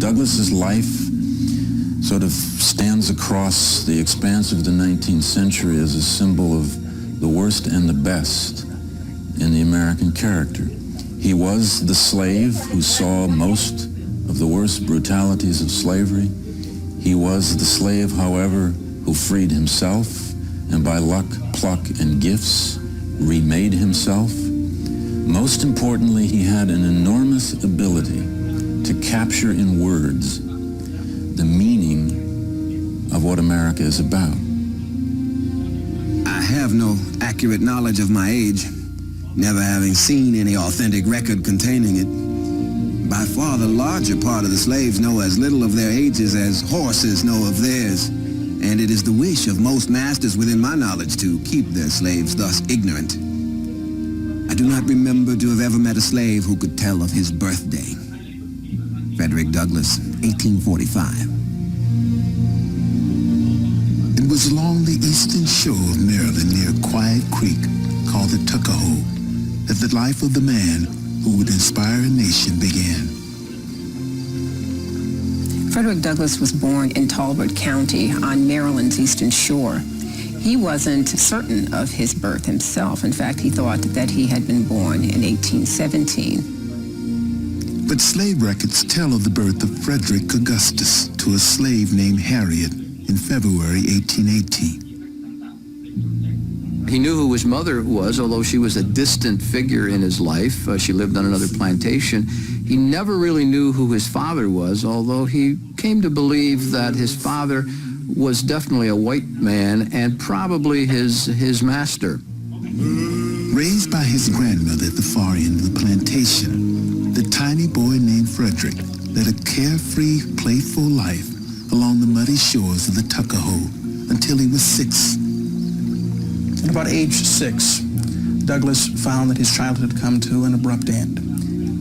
Douglas's life sort of stands across the expanse of the 19th century as a symbol of the worst and the best in the American character. He was the slave who saw most of the worst brutalities of slavery. He was the slave, however, who freed himself and by luck, pluck, and gifts remade himself. Most importantly, he had an enormous ability to capture in words the meaning of what America is about. I have no accurate knowledge of my age, never having seen any authentic record containing it. By far the larger part of the slaves know as little of their ages as horses know of theirs, and it is the wish of most masters within my knowledge to keep their slaves thus ignorant. I do not remember to have ever met a slave who could tell of his birthday. Frederick Douglass, 1845. It was along the eastern shore of Maryland near Quiet Creek, called the Tuckahoe, that the life of the man who would inspire a nation began. Frederick Douglass was born in Talbot County on Maryland's eastern shore. He wasn't certain of his birth himself. In fact, he thought that he had been born in 1817. But slave records tell of the birth of Frederick Augustus to a slave named Harriet in February 1818. He knew who his mother was, although she was a distant figure in his life. She lived on another plantation. He never really knew who his father was, although he came to believe that his father was definitely a white man and probably his master. Raised by his grandmother at the far end of the plantation, the tiny boy named Frederick led a carefree, playful life along the muddy shores of the Tuckahoe until he was 6. At about age 6, Douglass found that his childhood had come to an abrupt end.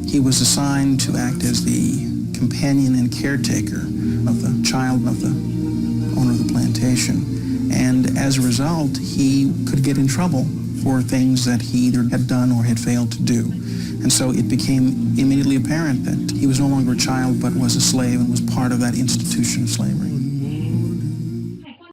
He was assigned to act as the companion and caretaker of the child of the owner of the plantation. And as a result, he could get in trouble for things that he either had done or had failed to do. And so it became immediately apparent that he was no longer a child but was a slave and was part of that institution of slavery.